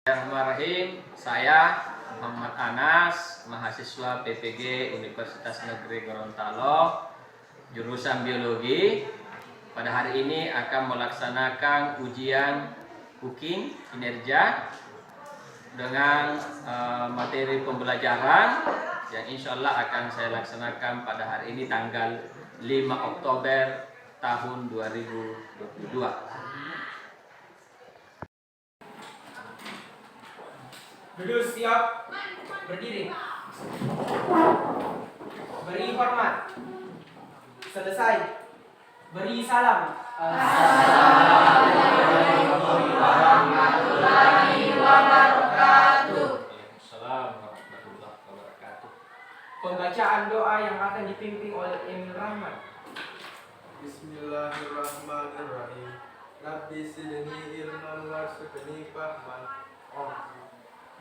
Bismillahirrahmanirrahim. Saya Muhammad Anas, mahasiswa PPG Universitas Negeri Gorontalo, jurusan Biologi. Pada hari ini akan melaksanakan ujian cooking kinerja dengan materi pembelajaran yang insya Allah akan saya laksanakan pada hari ini tanggal 5 Oktober tahun 2022. Duduk siap, berdiri, beri hormat, selesai, beri salam. Assalamualaikum warahmatullahi wabarakatuh. Pembacaan doa yang akan dipimpin oleh Emil Rahman. Bismillahirrahmanirrahim. Rabbi zidni ilman warzuqni fahman.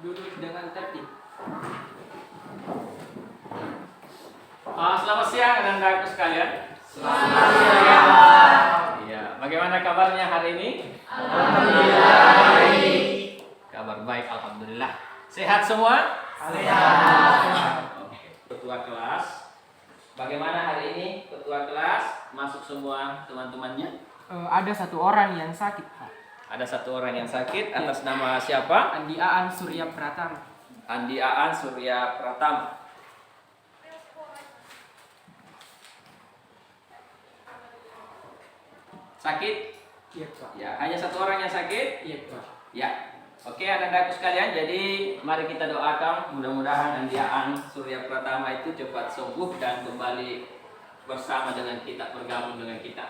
Duduk dengan tertib. Selamat siang anak-anakku sekalian. Selamat siang. Iya, bagaimana kabarnya hari ini? Alhamdulillah. Kabar baik, alhamdulillah. Sehat semua? Sehat. Ketua kelas. Bagaimana hari ini ketua kelas? Masuk semua teman-temannya? Ada satu orang yang sakit, Pak. Ada satu orang yang sakit, atas nama siapa? Andi Aan Surya Pratama. Andi Aan Surya Pratama. Sakit? Iya, Pak. Ya, hanya satu orang yang sakit? Iya, Pak. Ya. Oke, anak-anakku sekalian, jadi mari kita doakan mudah-mudahan Andi Aan Surya Pratama itu cepat sembuh dan kembali bersama dengan kita, bergabung dengan kita.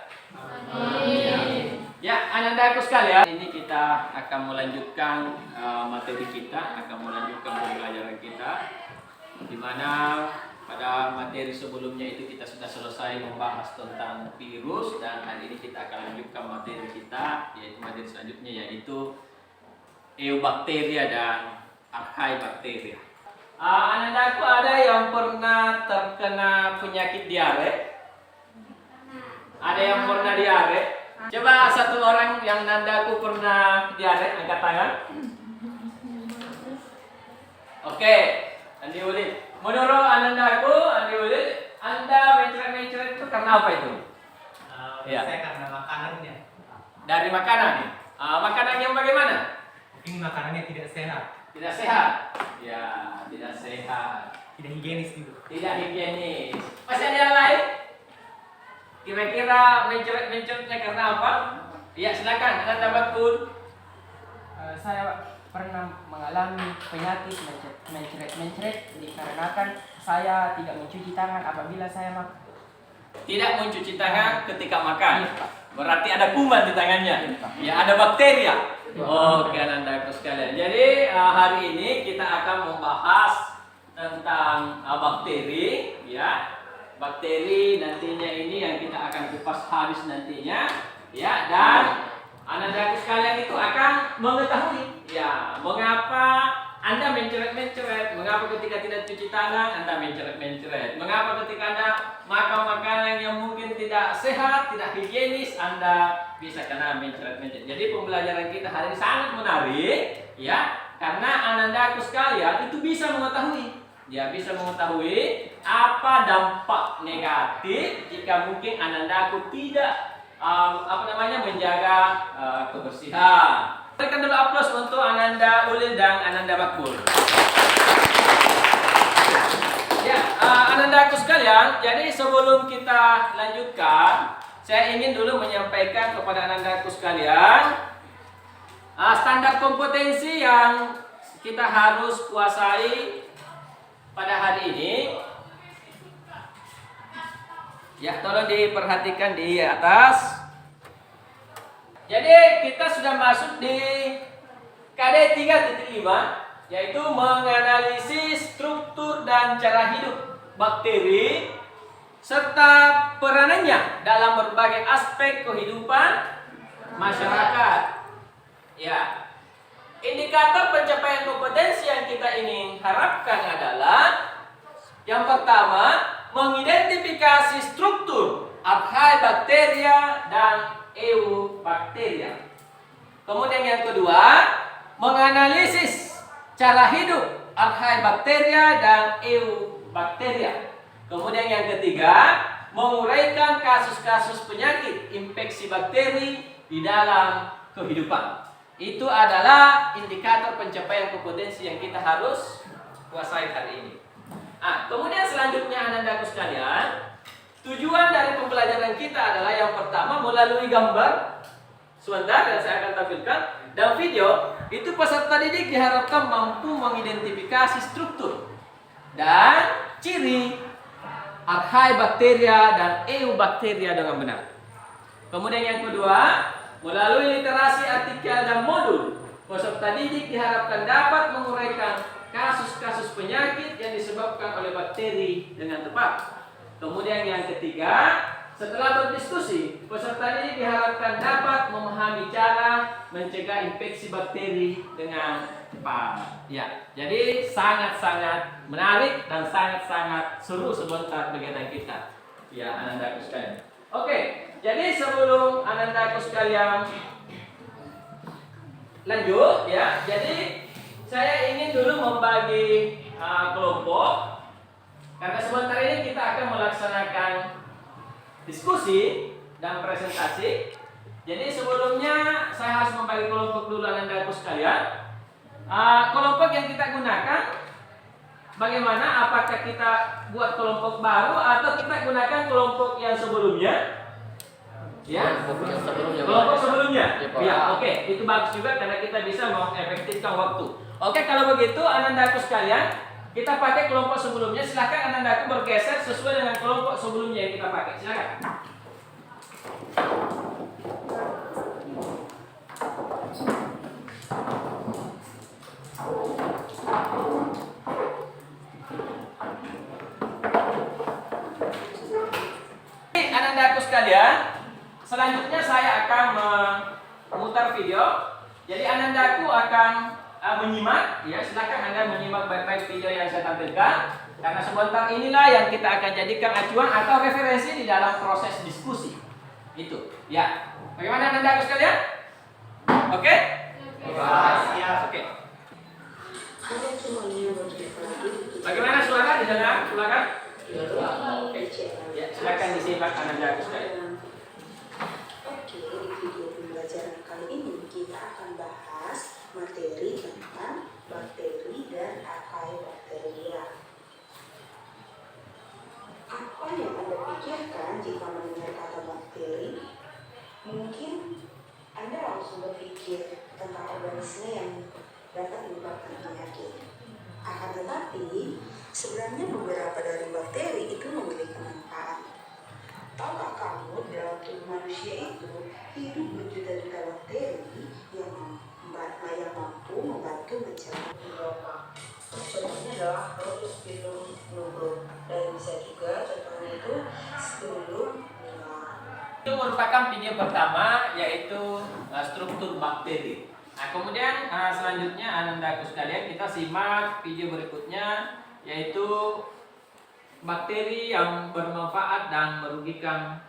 Amin. Ya, anak-anakku sekalian, ini kita akan melanjutkan materi kita, akan melanjutkan pembelajaran kita, di mana pada materi sebelumnya itu kita sudah selesai membahas tentang virus, dan hari ini kita akan lanjutkan materi kita, yaitu materi selanjutnya yaitu eubakteria dan archaebacteria. Anak-anakku, ada yang pernah terkena penyakit diare? Ada yang pernah diare? Coba satu orang yang nandaku pernah diare, angkat tangan. Oke, Andi Ulid. Menurut anandaku, Andi Ulid, Anda mencret-mencret itu karena apa itu? Ya. Saya karena makanannya. Dari makanan. Makanan yang bagaimana? Mungkin makanannya tidak sehat, Tidak sehat. Ya, tidak sehat. tidak higienis juga. Tidak higienis. Masih ada yang lain? Kira-kira mencret-mencretnya karena apa? Ya, silakan. Anda betul. Saya pernah mengalami penyakit mencret dikarenakan saya tidak mencuci tangan apabila saya makan. Tidak mencuci tangan ketika makan. Iya, Pak. Berarti ada kuman di tangannya. Ya, ada bakteria. Oke, anak-anakku sekalian. Jadi hari ini kita akan membahas tentang bakteri, ya. Bakteri nantinya ini yang kita akan kupas habis nantinya, ya. Dan anak-anakku sekalian itu akan mengetahui, ya, mengapa Anda mencret-mencret, mengapa ketika tidak cuci tangan Anda mencret-mencret, mengapa ketika Anda makan makanan yang mungkin tidak sehat, tidak higienis, Anda bisa kena mencret-mencret. Jadi pembelajaran kita hari ini sangat menarik, ya, karena anak-anakku sekalian itu bisa mengetahui, dia bisa mengetahui apa dampak negatif jika mungkin anak-anakku tidak menjaga kebersihan. Berikan dulu aplaus untuk Ananda Ulil dan Ananda Makbul. Ya, Anandaku sekalian, jadi sebelum kita lanjutkan, saya ingin dulu menyampaikan kepada Anandaku sekalian standar kompetensi yang kita harus kuasai pada hari ini. Ya, tolong diperhatikan di atas. Jadi kita sudah masuk di KD 3.5, yaitu menganalisis struktur dan cara hidup bakteri serta peranannya dalam berbagai aspek kehidupan masyarakat. Ya. Indikator pencapaian kompetensi yang kita ingin harapkan adalah yang pertama, mengidentifikasi struktur archaebacteria dan eubakteria. Kemudian yang kedua, menganalisis cara hidup Archaebacteria dan Eubacteria. Kemudian yang ketiga, menguraikan kasus-kasus penyakit infeksi bakteri di dalam kehidupan. Itu adalah indikator pencapaian kompetensi yang kita harus kuasai hari ini. Kemudian selanjutnya Anandaku sekalian, tujuan dari pembelajaran kita adalah yang pertama melalui gambar sebentar yang saya akan tampilkan dan video. Itu peserta didik diharapkan mampu mengidentifikasi struktur dan ciri Archaebacteria dan Eubacteria dengan benar. Kemudian yang kedua, melalui literasi artikel dan modul, peserta didik diharapkan dapat menguraikan kasus-kasus penyakit yang disebabkan oleh bakteri dengan tepat. Kemudian yang ketiga, setelah berdiskusi, peserta didik diharapkan dapat memahami cara mencegah infeksi bakteri dengan cepat. Ya, jadi sangat-sangat menarik dan sangat-sangat seru sebentar kegiatan kita. Ya, Anandaku sekalian. Oke, jadi sebelum Anandaku sekalian lanjut, ya, jadi saya ingin dulu membagi kelompok karena sebentar ini kita akan melaksanakan diskusi dan presentasi. Jadi sebelumnya saya harus membagi kelompok dulu Anandaku sekalian. Kelompok yang kita gunakan bagaimana? Apakah kita buat kelompok baru atau kita gunakan kelompok yang sebelumnya? Ya, kelompok sebelumnya. Ya, oke, itu bagus juga karena kita bisa mengefektifkan waktu. Oke, kalau begitu Anandaku sekalian, kita pakai kelompok sebelumnya. Silakan Anandaku bergeser sesuai dengan kelompok sebelumnya yang kita pakai. Silakan. Anandaku sekalian, selanjutnya saya akan memutar video. Jadi Anandaku akan menyimak, ya, silakan Anda menyimak baik-baik video yang saya tampilkan karena sebentar inilah yang kita akan jadikan acuan atau referensi di dalam proses diskusi. Itu, ya. Bagaimana Anandaku sekalian? Oke? Oke. Bagaimana suara didengar? Silakan. Oke. Ya, silakan disimak Anandaku sekalian. Oke, di video pembelajaran kali ini kita akan bahas materi tentang bakteri dan Archaebacteria. Apa yang Anda pikirkan jika mendengar kata bakteri? Mungkin Anda langsung berpikir tentang organisme yang dapat menyebabkan penyakit. Akan tetapi, sebenarnya beberapa dari bakteri itu memiliki manfaat. Tahukah kamu dalam tubuh manusia itu hidup berjuta-juta bakteri yang mampu membantu mencegah penyebab. Contohnya adalah Rhodospirillum nugrum dan bisa juga contohnya itu Spirillum niger. Itu merupakan video pertama yaitu struktur bakteri. Kemudian selanjutnya Anandaku sekalian kita simak video berikutnya yaitu bakteri yang bermanfaat dan merugikan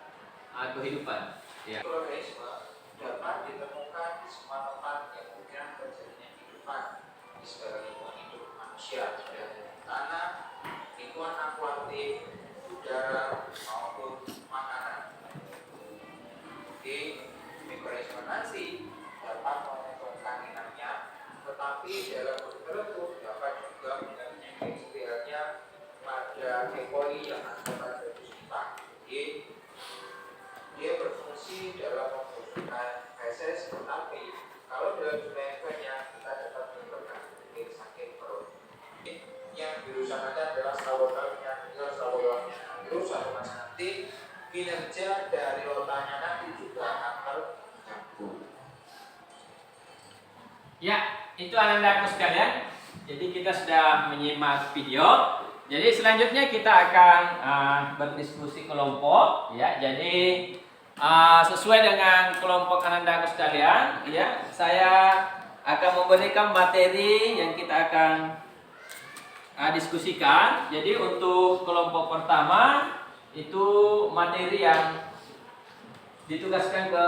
kehidupan. Ya. Organisme dapat ditemukan di semua tempat yang mungkin terjadinya kehidupan di segala lingkungan hidup manusia, dari tanah, lingkungan akuatik, udara maupun makanan. Di mikroorganisme nasi dapat menguntungkan inangnya, tetapi dalam tertentu dapat juga mengalami ekstrilnya pada E. coli yang ada pada kita. Dia berfungsi dalam membusukkan feses, tetapi kalau dalam jumlah yang banyak kita dapat menyebabkan sakit perut. Yang diusahakan adalah salurannya virus atau nanti kinerja dari otaknya nanti juga akan terganggu. Ya, itu Anandaku sekalian. Jadi kita sudah menyimak video. Jadi selanjutnya kita akan berdiskusi kelompok, ya. Jadi sesuai dengan kelompok Anandaku sekalian, ya, saya akan memberikan materi yang kita akan diskusikan. Jadi untuk kelompok pertama itu materi yang ditugaskan ke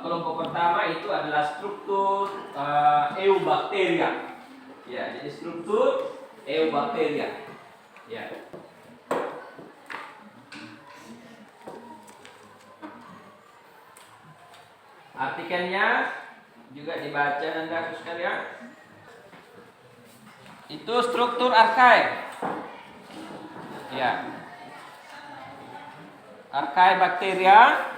kelompok pertama itu adalah struktur eubakteria. Ya, jadi struktur eubakteria. Ya. Artikelnya juga dibaca Anda sekalian. Itu struktur arkai. Ya. Arkai bakteria.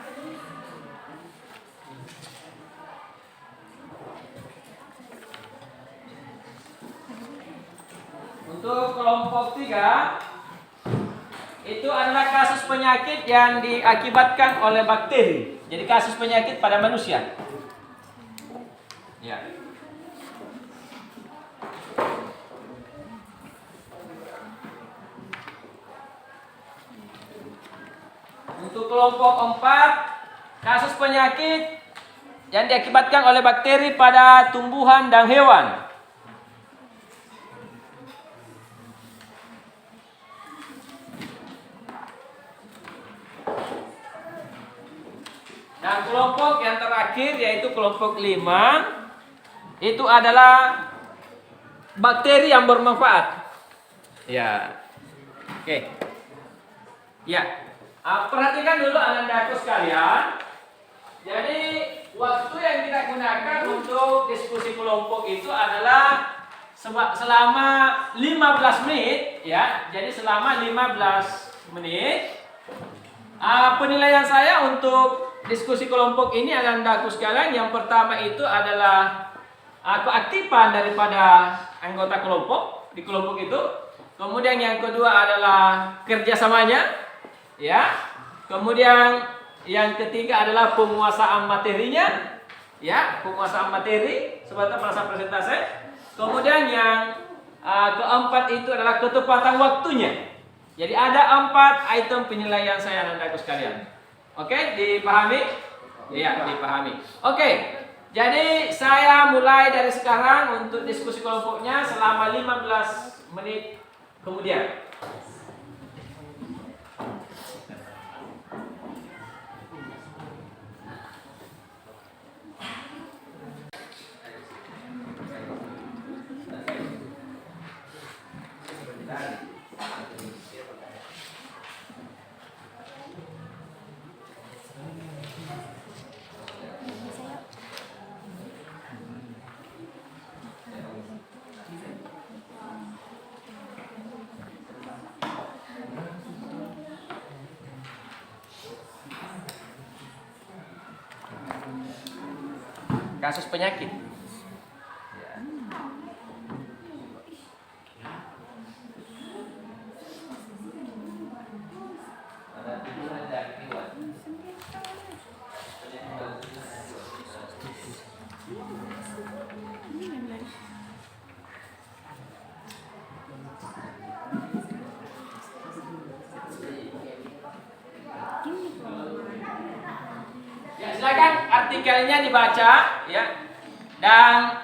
Untuk kelompok 3 itu adalah kasus penyakit yang diakibatkan oleh bakteri. Jadi kasus penyakit pada manusia. Ya. Untuk kelompok 4, kasus penyakit yang diakibatkan oleh bakteri pada tumbuhan dan hewan. Dan kelompok yang terakhir yaitu kelompok 5 itu adalah bakteri yang bermanfaat. Ya. Oke. Ya. Perhatikan dulu anak-anakku sekalian. Jadi waktu yang kita gunakan untuk diskusi kelompok itu adalah selama 15 menit ya. Jadi selama 15 menit penilaian saya untuk diskusi kelompok ini anak-anakku sekalian, yang pertama itu adalah keaktifan daripada anggota kelompok di kelompok itu. Kemudian yang kedua adalah kerjasamanya, ya. Kemudian yang ketiga adalah penguasaan materinya, ya, penguasaan materi sebatas pada presentasi. Kemudian yang keempat itu adalah ketepatan waktunya. Jadi ada 4 item penilaian saya anak-anakku sekalian. Oke, dipahami? Iya, dipahami. Oke, jadi saya mulai dari sekarang untuk diskusi kelompoknya selama 15 menit kemudian. Kasus penyakit. Ya, silakan artikelnya dibaca ya. Dan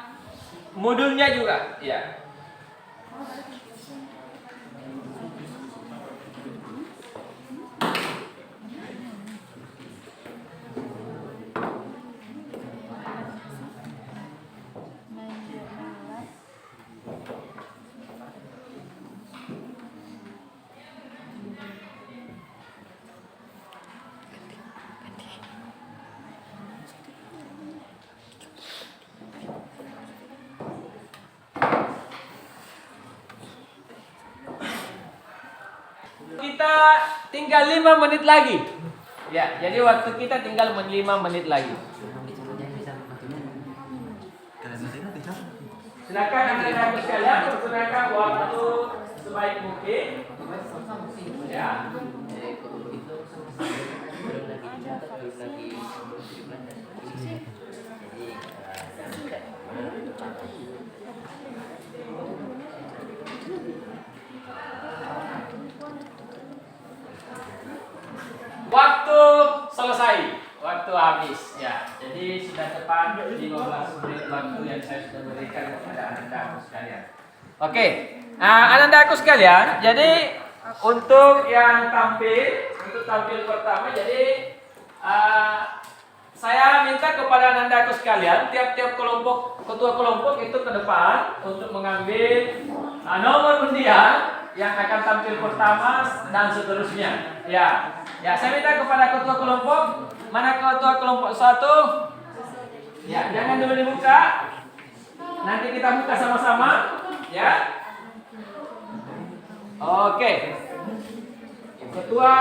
modulnya juga ya. Kita tinggal 5 menit lagi. Ya, jadi waktu kita tinggal 5 menit lagi. Silakan anak-anak sekalian gunakan waktu sebaik mungkin. Ya. Waktu selesai, waktu habis ya. Jadi sudah tepat 15 menit waktu yang saya sudah berikan kepada anak-anakku sekalian. Oke, anak-anakku sekalian. Jadi untuk yang tampil pertama, jadi saya minta kepada anandaku sekalian, tiap-tiap kelompok, ketua kelompok itu ke depan untuk mengambil nomor undian yang akan tampil pertama dan seterusnya. Ya, saya minta kepada ketua kelompok, mana ketua kelompok 1? Ya, jangan dulu dibuka. Nanti kita buka sama-sama, ya. Oke. Ketua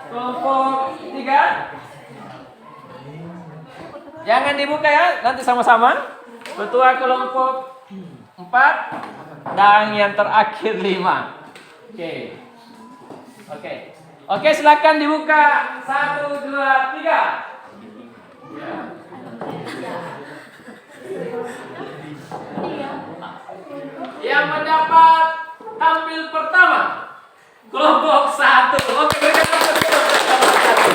kelompok 3. Jangan dibuka ya, nanti sama-sama. Ketua kelompok 4 dan yang terakhir 5. Oke, silakan dibuka. 1, 2, 3. Yang mendapat tampil pertama kelompok 1. Oke, berikan tepuk tangan.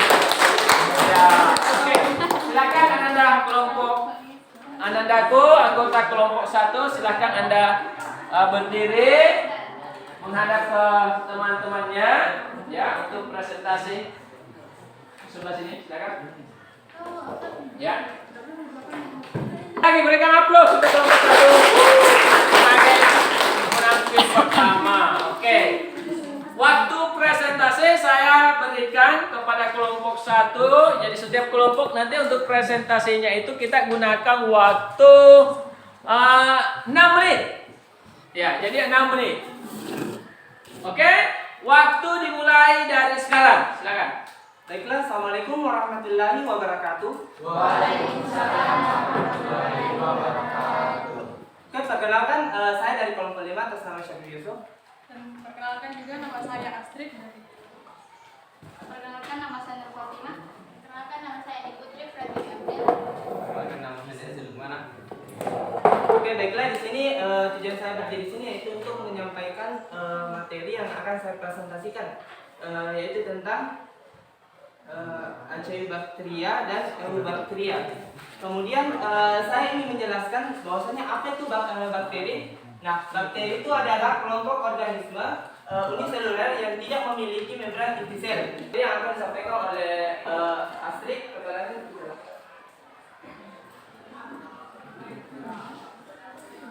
Ya, oke. Silakan Ananda kelompok Anandaku, anggota kelompok 1, silakan Anda berdiri menghadap ke teman-temannya ya untuk presentasi. Sebelah sini, silakan. Ya. Lagi berikan aplaus untuk kelompok 1 sebagai penampil pertama. Oke. Waktu presentasi saya berikan kepada kelompok 1. Jadi setiap kelompok nanti untuk presentasinya itu kita gunakan waktu 6 menit. Ya, jadi 6 menit. Oke? Waktu dimulai dari sekarang. Silakan. Baiklah, Assalamualaikum warahmatullahi wabarakatuh. Waalaikumsalam warahmatullahi wabarakatuh. Oke, perkenalkan saya dari kelompok 5 atas nama Syafri Yusuf. Dan perkenalkan juga nama saya Astrid dari. Perkenalkan nama saya Nur Fatimah. Perkenalkan nama saya Edi Putri Pratwi Abdel. Perkenalkan nama saya Zulmana. Oke, baiklah, di sini tujuan saya berdiri di sini yaitu untuk menyampaikan materi yang akan saya presentasikan, yaitu tentang Acinetobacteria dan Eubacteria. Kemudian saya ingin menjelaskan bahwasanya apa itu bakteri. Nah, bakteri itu adalah kelompok organisme uniseluler yang tidak memiliki membran inti sel. Jadi yang akan disampaikan oleh Astrid kepada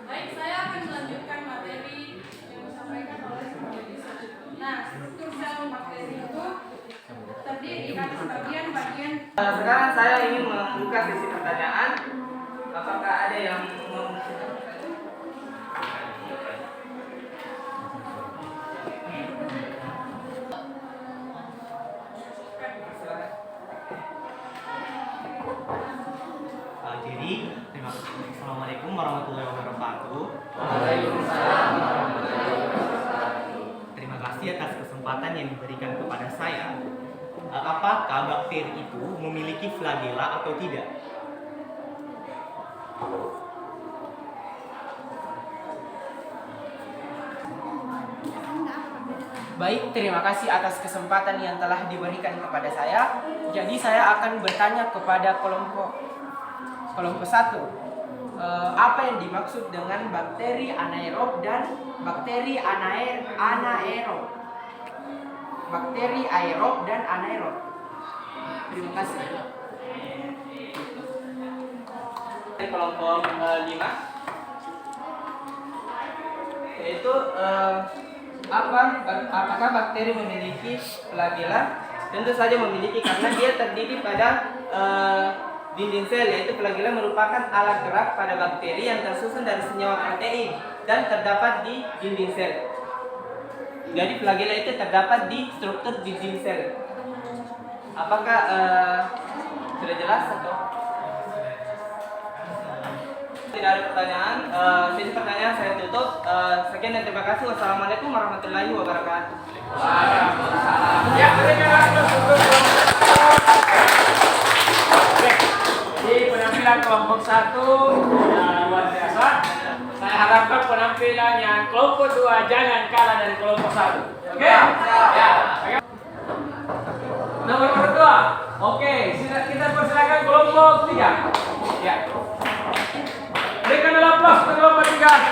Baik, saya akan melanjutkan materi yang disampaikan oleh Edi. Nah, struktur sel bakteri itu terdiri atas bagian-bagian. sekarang saya ingin membuka sesi pertanyaan. Apakah ada yang mau? Jadi, terima kasih. Assalamualaikum warahmatullahi wabarakatuh. Terima kasih atas kesempatan yang diberikan kepada saya. Apakah bakteri itu memiliki flagela atau tidak? Baik, terima kasih atas kesempatan yang telah diberikan kepada saya. Jadi saya akan bertanya kepada kelompok 1. Apa yang dimaksud dengan bakteri anaerob dan bakteri anaerob? Bakteri aerob dan anaerob. Terima kasih. Kelompok 5 yaitu apakah bakteri memiliki flagela? Tentu saja memiliki karena dia terdiri pada dinding sel, yaitu flagela merupakan alat gerak pada bakteri yang tersusun dari senyawa protein dan terdapat di dinding sel. Jadi flagela itu terdapat di struktur dinding sel. Apakah sudah jelas atau tidak ada pertanyaan? Sesi pertanyaan saya tutup. Sekian dan terima kasih. Wassalamualaikum warahmatullahi wabarakatuh. Ya, berikan aplaus untuk di penampilan kelompok 1 luar biasa. Saya harapkan penampilan yang kelompok 2 jangan kalah dari kelompok 1. Oke? Ya. Nomor 2. Oke, kita persilakan kelompok 3. Ya. Berikan aplaus untuk kelompok 3. Ya.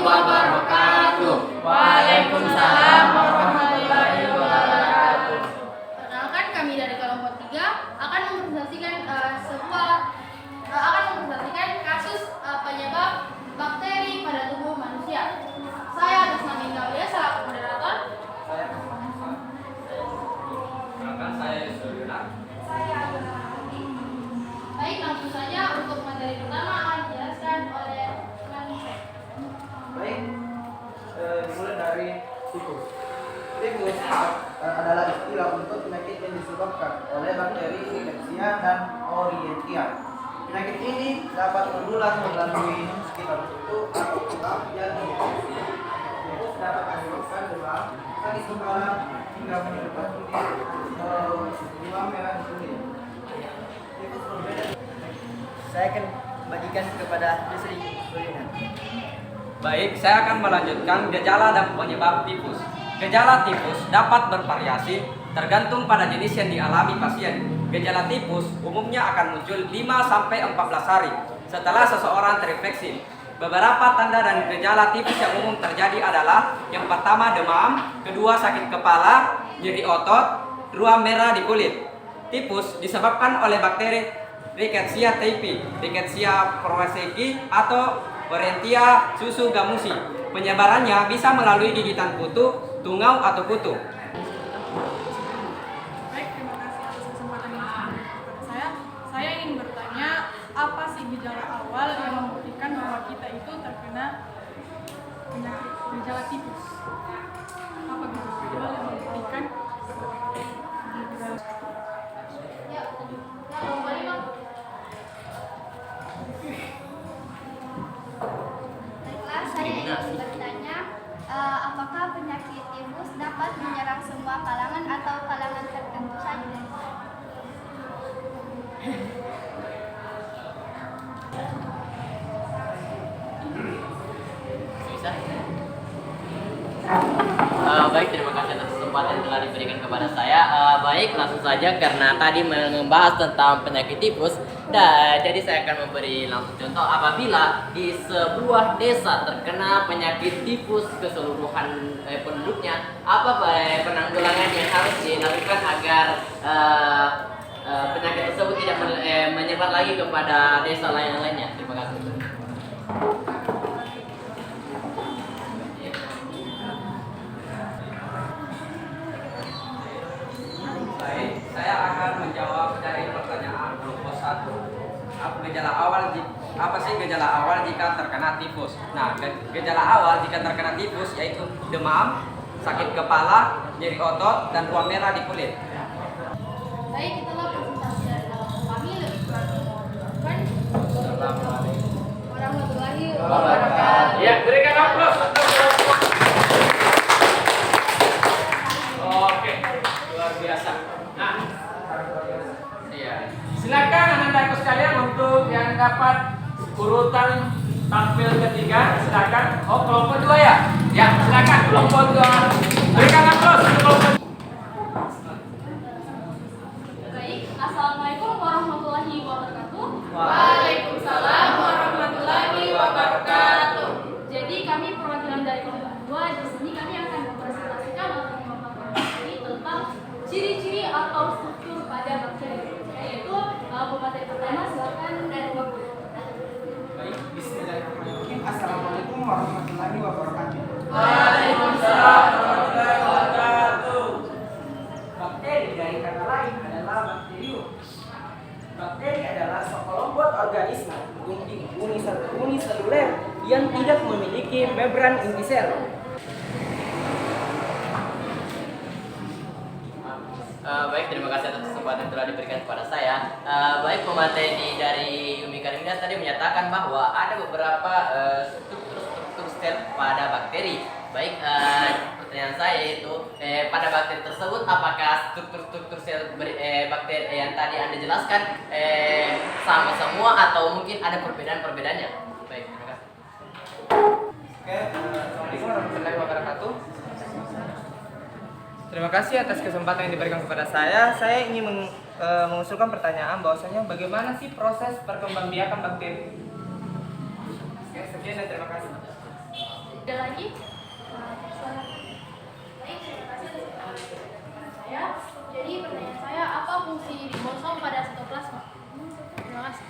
wabarakatuh. Waalaikumsalam warahmatullahi wabarakatuh. Perkenalkan, kami dari kelompok 3 akan mempresentasikan kasus penyebab bakteri pada tubuh manusia. Saya atas nama Indah Aulia selaku moderator. Saya Yusuf. Saya Agustina Hadi. Baik, langsung saja untuk materi pertama akan dijelaskan oleh teman saya. Baik, dimulai dari tifus. Tifus adalah istilah untuk penyakit yang disebabkan oleh bakteri Rickettsia dan Orientia. Penyakit ini dapat menular melalui sekitar tubuh atau tulang yang infeksi. Tifus dapat menyebabkan demam, sakit kepala, hingga menyebabkan demam merah di kulit. Tifus berbeda. Saya akan bagikan kepada Yusri Kulina. Baik, saya akan melanjutkan gejala dan penyebab tifus. Gejala tifus dapat bervariasi tergantung pada jenis yang dialami pasien. Gejala tifus umumnya akan muncul 5-14 hari setelah seseorang terinfeksi. Beberapa tanda dan gejala tifus yang umum terjadi adalah yang pertama demam, kedua sakit kepala, nyeri otot, ruam merah di kulit. Tifus disebabkan oleh bakteri Rickettsia typhi, Rickettsia prowazekii atau Orientia susu-gamusi. Penyebarannya bisa melalui gigitan kutu, tungau atau kutu. Baik, terima kasih atas kesempatan yang diberikan kepada saya. Saya ingin bertanya, apa sih gejala awal yang membuktikan bahwa kita itu terkena penyakit gejala tifus? Apa gejala awal yang membuktikan? Ya, kembali Bang. Baiklah, saya ingin bertanya, apakah penyakit tifus dapat menyerang semua kalangan atau kalangan tertentu saja? Bisa? Baik, terima kasih atas kesempatan yang telah diberikan kepada saya. Baik, langsung saja karena tadi membahas tentang penyakit tifus, jadi saya akan memberi langsung contoh. Apabila di sebuah desa terkena penyakit tifus keseluruhan penduduknya, apa penanggulangan yang harus dilakukan agar penyakit tersebut tidak menyebar lagi kepada desa lain-lainnya? Terima kasih. Baik, saya akan menjawab dari pertanyaan kelompok 1. Apa sih gejala awal jika terkena tifus? Nah, gejala awal jika terkena tifus yaitu demam, sakit kepala, nyeri otot, dan ruam merah di kulit. Baik, itulah presentasi dari kelompok kami. Lebih kurang mohon warahmatullahi wabarakatuh. Ya, berikan aplaus. Oke, luar biasa. Nah, iya. Silakan anak-anakku sekalian untuk yang dapat urutan tampil ketiga, silakan. Oh, kelompok 2 ya? Ya, silakan kelompok 2. Berikan aplaus untuk kelompok. Baik, assalamualaikum warahmatullahi wabarakatuh. Waalaikumsalam warahmatullahi wabarakatuh. Jadi kami perwakilan dari kelompok 2. Di sini kami akan mempresentasikan atau memaparkan tentang ciri-ciri atau struktur pada bakteri. Yaitu pemateri pertama, silakan dari kelompok. Baik, bismillahirrahmanirrahim. Assalamualaikum warahmatullahi wabarakatuh. Waalaikumsalam warahmatullahi wabarakatuh. Bakteri dari kata lain adalah bakterium. Bakteri adalah sekelompok organisme uniseluler yang tidak memiliki membran inti sel. Baik, terima kasih atas kesempatan yang telah diberikan kepada saya. Baik, pemateri dari Umi Karimina tadi menyatakan bahwa ada beberapa struktur sel pada bakteri. Baik, pertanyaan saya itu pada bakteri tersebut apakah struktur sel bakteri yang tadi Anda jelaskan sama semua atau mungkin ada perbedaan-perbedaannya? Baik, terima kasih. Oke, assalamualaikum warahmatullahi wabarakatuh. Terima kasih atas kesempatan yang diberikan kepada saya. Saya ingin mengusulkan pertanyaan bahwasanya bagaimana sih proses perkembangbiakan bakteri? Oke, sekian dan terima kasih. Ada lagi? Baik, terima kasih atas pertanyaan saya. Jadi pertanyaan saya, apa fungsi ribosom pada sitoplasma? Terima kasih.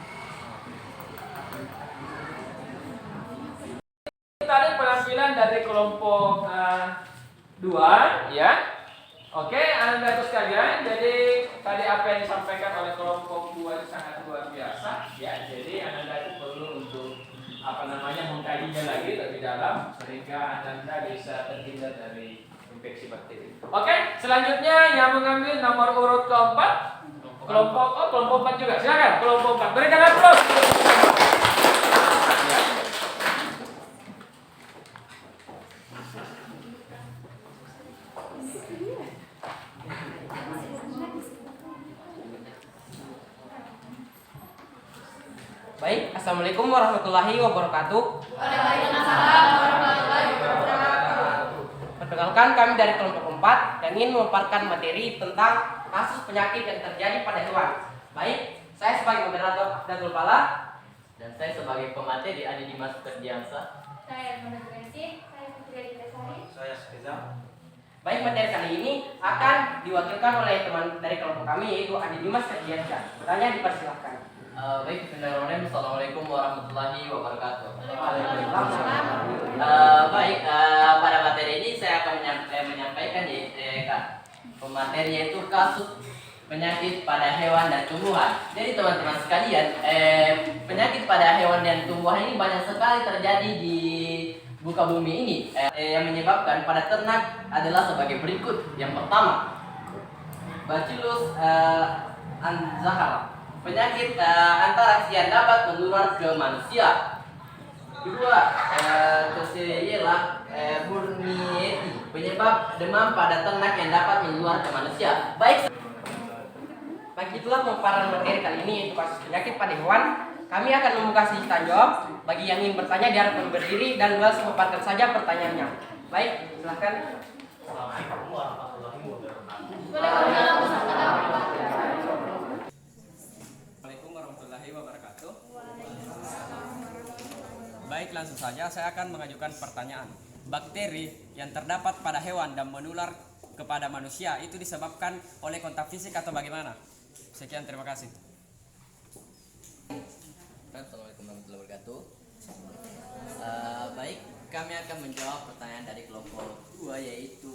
Tadi penampilan dari kelompok 2 ya. Oke, anak-anak sekalian, jadi tadi apa yang disampaikan oleh kelompok 2 itu sangat luar biasa ya. Jadi anak-anak itu perlu untuk mengkajinya lagi lebih dalam sehingga anda bisa terhindar dari infeksi bakteri. Oke, selanjutnya yang mengambil nomor urut keempat, kelompok 4 juga. Silakan kelompok 4. Berikan aplaus. Baik, Assalamualaikum warahmatullahi wabarakatuh. Waalaikumsalam warahmatullahi wabarakatuh. Perkenalkan, kami dari kelompok 4 yang ingin memaparkan materi tentang kasus penyakit yang terjadi pada hewan. Baik, saya sebagai moderator Abdul Pala Dan saya sebagai pemateri Adi Dimas Ferdiansa. Saya Mona Gracie, saya Putri Aditya. Saya Skeza. Baik, materi kali ini akan diwakilkan oleh teman dari kelompok kami yaitu Adi Dimas Ferdiansa. Bertanya dipersilahkan. Baik, bismillahirrahmanirrahim. Assalamualaikum warahmatullahi wabarakatuh. Baik, pada materi ini saya akan menyampaikan pemateri yaitu kasus penyakit pada hewan dan tumbuhan. Jadi teman-teman sekalian, penyakit pada hewan dan tumbuhan ini banyak sekali terjadi di muka bumi ini. Yang menyebabkan pada ternak adalah sebagai berikut. Yang pertama, Bacillus anthracis, penyakit antraks yang dapat menular ke manusia. Kedua, Coxiella burnieti, penyebab demam pada ternak yang dapat menular ke manusia. Baik, itulah pemaparan materi kali ini yaitu kasus penyakit pada hewan. Kami akan membuka sesi tanya jawab. Bagi yang ingin bertanya diharapkan berdiri dan langsung memaparkan saja pertanyaannya. Baik, silakan. Assalamualaikum warahmatullahi wabarakatuh. Waalaikumsalam warahmatullahi wabarakatuh. Assalamualaikum warahmatullahi wabarakatuh. Baik, langsung saja saya akan mengajukan pertanyaan. Bakteri yang terdapat pada hewan dan menular kepada manusia itu disebabkan oleh kontak fisik atau bagaimana? Sekian, terima kasih. Assalamualaikum warahmatullahi wabarakatuh. Baik, kami akan menjawab pertanyaan dari kelompok 2 yaitu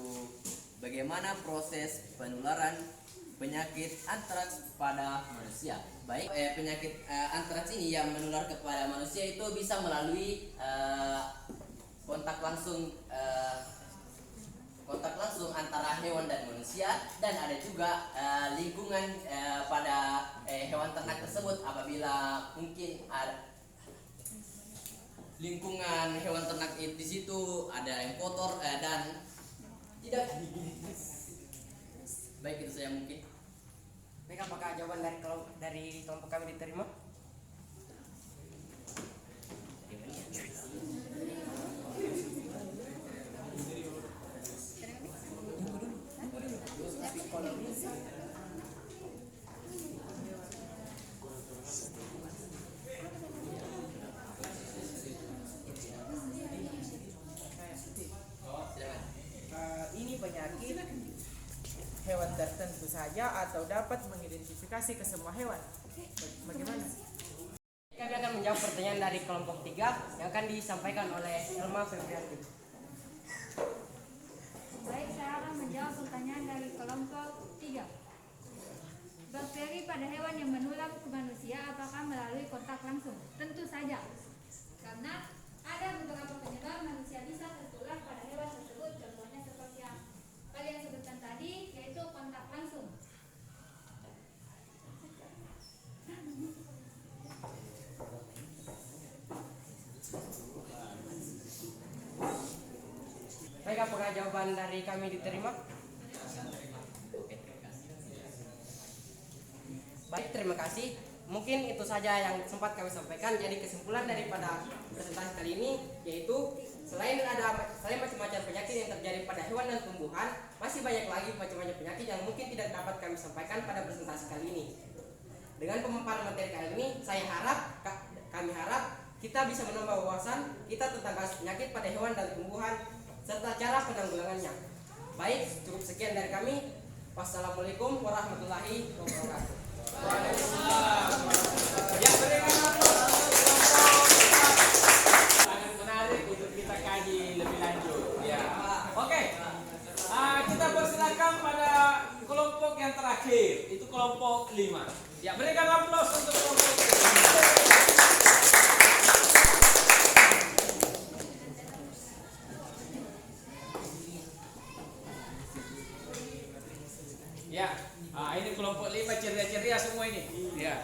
bagaimana proses penularan penyakit antraks pada manusia. Baik, penyakit antraks ini yang menular kepada manusia itu bisa melalui kontak langsung antara hewan dan manusia, dan ada juga lingkungan pada hewan ternak tersebut. Apabila mungkin ada lingkungan hewan ternak di situ ada yang kotor dan tidak. Baik, itu saya mungkin. Baik, apakah jawaban dari kelompok kami diterima? Ini penyakit hewan tertentu saja atau dapat mengidentifikasi ke semua hewan? Bagaimana? Kami akan menjawab pertanyaan dari kelompok 3 yang akan disampaikan oleh Elma Febrianti. Baik, saya akan menjawab pertanyaan dari kelompok 3. Bakteri pada hewan yang menular ke manusia apakah melalui kontak langsung? Tentu saja. Karena ada beberapa penyebab manusia bisa tertular pada hewan tersebut. Contohnya seperti yang kalian sebutkan tadi, yaitu kontak langsung. Baik, apakah jawaban dari kami diterima? Baik, terima kasih. Mungkin itu saja yang sempat kami sampaikan. Jadi kesimpulan daripada presentasi kali ini yaitu selain macam-macam penyakit yang terjadi pada hewan dan tumbuhan, masih banyak lagi macam-macam penyakit yang mungkin tidak dapat kami sampaikan pada presentasi kali ini. Dengan pemaparan materi kali ini, kami harap Kita bisa menambah wawasan kita tentang kasus penyakit pada hewan dan tumbuhan serta cara penanggulangannya. Baik, cukup sekian dari kami. Wassalamualaikum warahmatullahi wabarakatuh. Ya, berikan aplaus untuk kelompok. Sangat menarik untuk kita kaji lebih lanjut. Ya, oke. Kita persilakan pada kelompok yang terakhir, itu kelompok 5. Ya, berikan aplaus untuk kelompok 5. Ya, ini kelompok 5 ceria-ceria semua ini. Ya.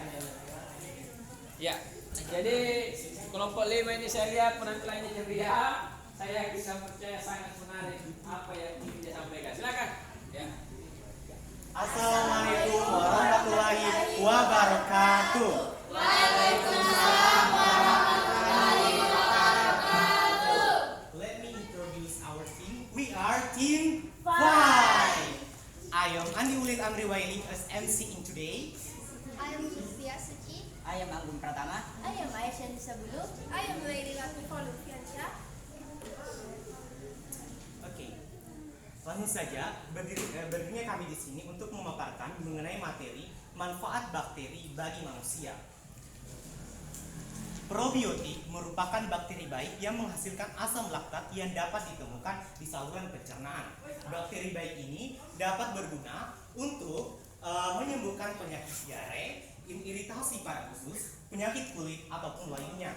Ya. Jadi kelompok 5 ini saya lihat penampilannya ceria. Saya bisa percaya sangat menarik apa yang ingin disampaikan. Silakan. Ya. Assalamualaikum warahmatullahi wabarakatuh. Waalaikumsalam warahmatullahi wabarakatuh. Let me introduce our team. We are Team 5. I am Andi Ulil Amri Waili as MC in today. I am Lutfia Suci. I am Anggun Pratama. I am Aisyah Nisabulu. I am Laili Latifah Lufiansyah. Oke. Langsung saja berdirinya kami di sini untuk memaparkan mengenai materi manfaat bakteri bagi manusia. Probiotik merupakan bakteri baik yang menghasilkan asam laktat yang dapat ditemukan di saluran pencernaan. Bakteri baik ini dapat berguna untuk menyembuhkan penyakit diare, iritasi pada usus, penyakit kulit ataupun lainnya.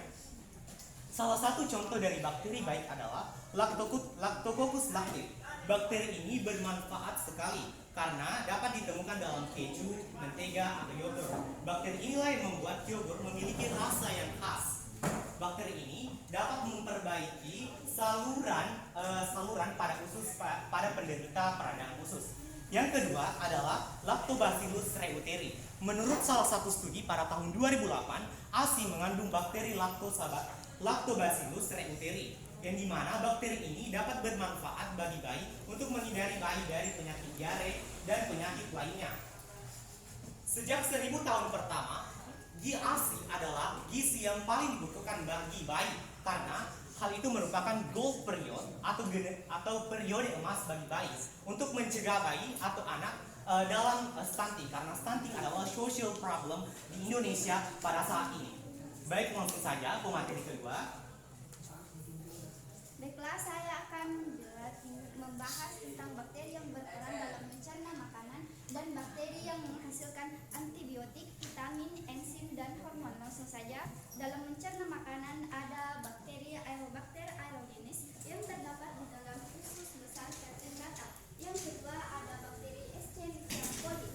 Salah satu contoh dari bakteri baik adalah Lactococcus lactis. Bakteri ini bermanfaat sekali karena dapat ditemukan dalam keju, mentega, atau yogurt. Bakteri inilah yang membuat yogurt memiliki rasa yang khas. Bakteri ini dapat memperbaiki saluran pada usus pada penderita peradangan usus. Yang kedua adalah Lactobacillus reuteri. Menurut salah satu studi pada tahun 2008, ASI mengandung bakteri Lactobacillus reuteri, yang dimana bakteri ini dapat bermanfaat bagi bayi untuk menghindari bayi dari penyakit diare dan penyakit lainnya. Sejak 1000 tahun pertama, ASI adalah gizi yang paling dibutuhkan bagi bayi karena hal itu merupakan gold period atau periode emas bagi bayi untuk mencegah bayi atau anak dalam stunting, karena stunting adalah social problem di Indonesia pada saat ini. Baik, langsung saja pemateri kedua. Baiklah, saya akan membahas tentang bakteri yang berperan dalam mencerna makanan dan bakteri yang menghasilkan antibiotik, vitamin, enzim, dan hormon. Langsung saja, dalam mencerna makanan ada bakteri Aerobacter aerogenes yang terdapat di dalam usus besar vertebrata. Yang kedua ada bakteri Escherichia coli,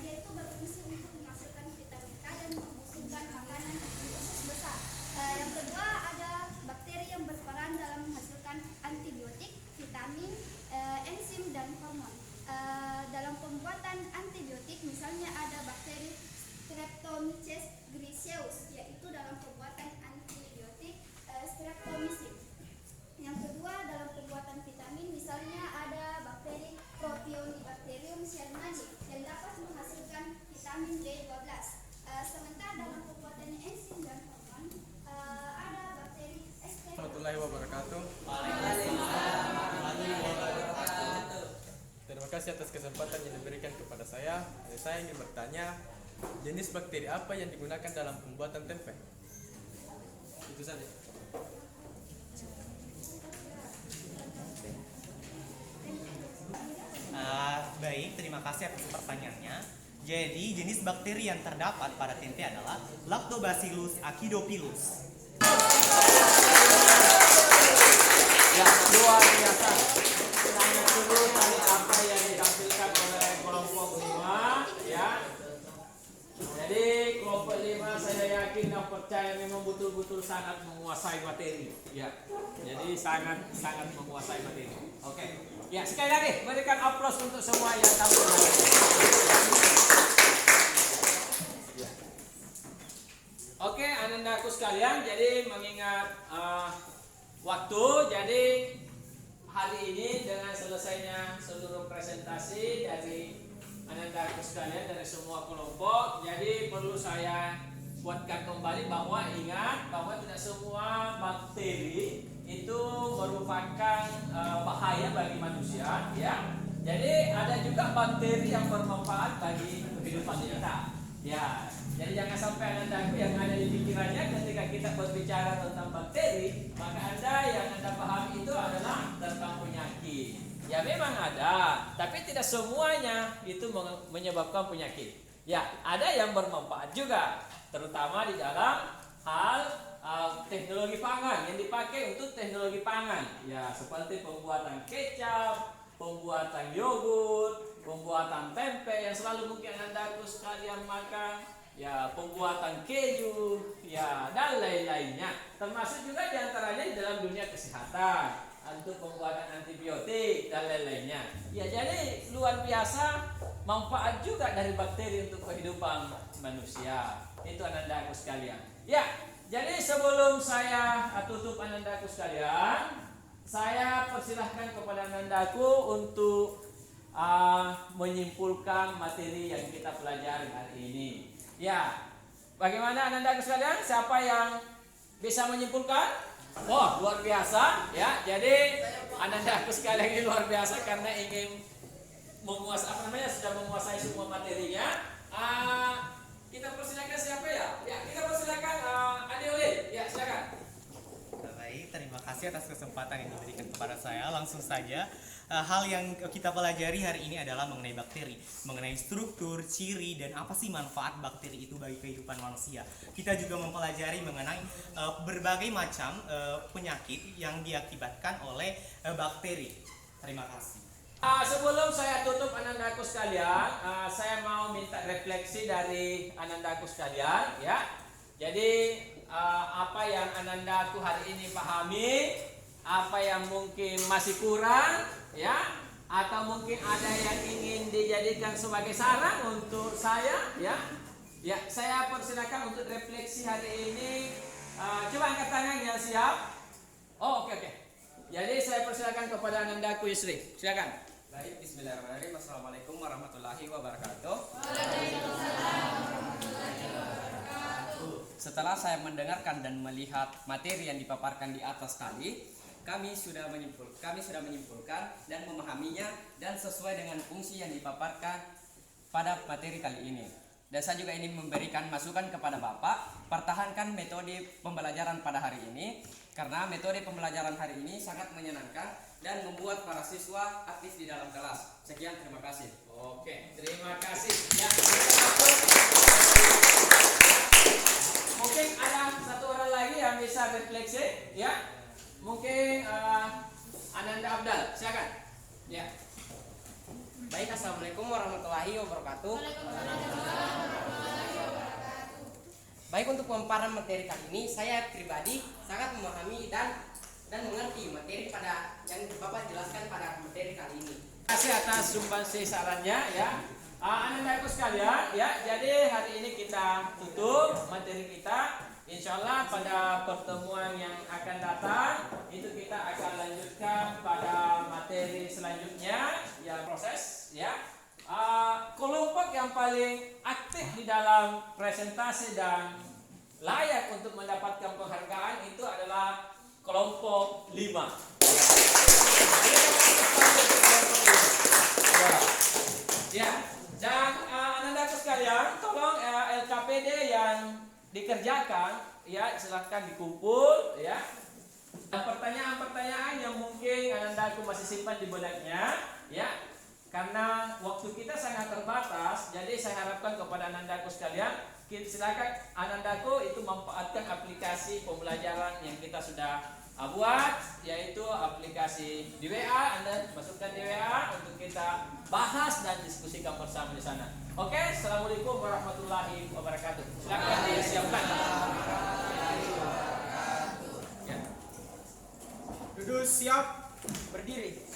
yaitu berfungsi untuk menghasilkan vitamin K dan membusukkan makanan di usus besar. Yang kedua ada bakteri yang berperan dalam menghasilkan antibiotik, vitamin, enzim, dan hormon. Dalam pembuatan antibiotik misalnya ada bakteri Streptomyces griseus, yaitu dalam pembuatan antibiotik streptomycin. Yang kedua dalam pembuatan vitamin misalnya ada bakteri Propionibacterium shermani yang dapat menghasilkan vitamin B12. Sementara dalam pembuatan enzim dan hormon ada bakteri Warahmatullahi wabarakatuh. Terima kasih atas kesempatan yang diberikan kepada saya. Saya ingin bertanya, jenis bakteri apa yang digunakan dalam pembuatan tempe? Itu saja. Baik, terima kasih atas pertanyaannya. Jadi, jenis bakteri yang terdapat pada tempe adalah Lactobacillus acidophilus. Ya, luar biasa. Sangat dulu tadi apa yang ditampilkan oleh kelompok 5, ya. Jadi kelompok 5 saya yakin dan percaya memang betul-betul sangat menguasai materi, ya. Jadi sangat menguasai materi. Oke. Ya, sekali lagi berikan aplaus untuk semua yang tampil. Ya. Oke, anandaku sekalian, jadi mengingat waktu, jadi hari ini dengan selesainya seluruh presentasi dari anandaku sekalian dari semua kelompok, jadi perlu saya kuatkan kembali bahwa ingat bahwa tidak semua bakteri itu merupakan bahaya bagi manusia, ya. Jadi ada juga bakteri yang bermanfaat bagi kehidupan kita, ya. Jadi jangan sampai Anandaku yang ada di pikirannya ketika kita berbicara tentang bakteri, maka yang Anda pahami itu adalah tentang penyakit. Ya memang ada, tapi tidak semuanya itu menyebabkan penyakit. Ya, ada yang bermanfaat juga, terutama di dalam hal teknologi pangan yang dipakai untuk teknologi pangan. Ya, seperti pembuatan kecap, pembuatan yogurt, pembuatan tempe yang selalu mungkin Anandaku sekalian makan. Ya, pembuatan keju, ya, dan lain-lainnya. Termasuk juga diantaranya di dalam dunia kesehatan, untuk pembuatan antibiotik dan lain-lainnya. Ya, jadi luar biasa manfaat juga dari bakteri untuk kehidupan manusia. Itu Anandaku sekalian. Ya, jadi sebelum saya tutup Anandaku sekalian, saya persilahkan kepada Anandaku untuk menyimpulkan materi yang kita pelajari hari ini. Ya, bagaimana Anandaku sekalian? Siapa yang bisa menyimpulkan? Oh, luar biasa, ya. Jadi Anandaku sekalian ini luar biasa karena ingin sudah menguasai semua materinya. Kita persilakan siapa ya? Ya, kita persilakan Ade Olin. Ya, silakan. Baik, terima kasih atas kesempatan yang diberikan kepada saya. Langsung saja, hal yang kita pelajari hari ini adalah mengenai bakteri, mengenai struktur, ciri, dan apa sih manfaat bakteri itu bagi kehidupan manusia. Kita juga mempelajari mengenai berbagai macam penyakit yang diakibatkan oleh bakteri. Terima kasih. Sebelum saya tutup Anandaku sekalian, saya mau minta refleksi dari Anandaku sekalian, ya. Jadi apa yang Anandaku hari ini pahami, apa yang mungkin masih kurang, ya, atau mungkin ada yang ingin dijadikan sebagai saran untuk saya, ya. Ya, saya persilakan untuk refleksi hari ini. Coba angkat tangan yang siap. Oh, oke. Jadi saya persilakan kepada Anandaku Yusri. Silakan. Baik, bismillahirrahmanirrahim. Assalamualaikum warahmatullahi wabarakatuh. Setelah saya mendengarkan dan melihat materi yang dipaparkan di atas tadi, kami sudah menyimpulkan dan memahaminya dan sesuai dengan fungsi yang dipaparkan pada materi kali ini. Dan saya juga ingin memberikan masukan kepada Bapak, pertahankan metode pembelajaran pada hari ini, karena metode pembelajaran hari ini sangat menyenangkan dan membuat para siswa aktif di dalam kelas. Sekian, terima kasih. Oke, terima kasih. Ya, mungkin ada satu orang lagi yang bisa refleksi, ya. Mungkin Ananda Abdal, silakan. Ya. Baik, assalamualaikum warahmatullahi wabarakatuh. Baik, untuk pemaparan materi kali ini, saya pribadi sangat memahami dan mengerti materi pada yang Bapak jelaskan pada materi kali ini. Terima kasih atas sumbangsi sarannya, ya. Anak-anakku sekalian, ya. Jadi hari ini kita tutup materi kita. Insya Allah pada pertemuan yang akan datang itu kita akan lanjutkan pada materi selanjutnya, ya, proses, ya. Kelompok yang paling aktif di dalam presentasi dan layak untuk mendapatkan penghargaan itu adalah kelompok 5. Ya, dan Anandaku sekalian, tolong LKPD yang dikerjakan, ya, silahkan dikumpul, ya. Dan pertanyaan-pertanyaan yang mungkin Anandaku masih simpan di benaknya, ya. Karena waktu kita sangat terbatas, jadi saya harapkan kepada Anandaku sekalian, silakan Anandaku itu memanfaatkan aplikasi pembelajaran yang kita sudah buat, yaitu aplikasi di WA. Anda masukkan di WA untuk kita bahas dan diskusikan bersama di sana. Oke, assalamualaikum warahmatullahi wabarakatuh. Silakan disiapkan. Duduk, siap, berdiri.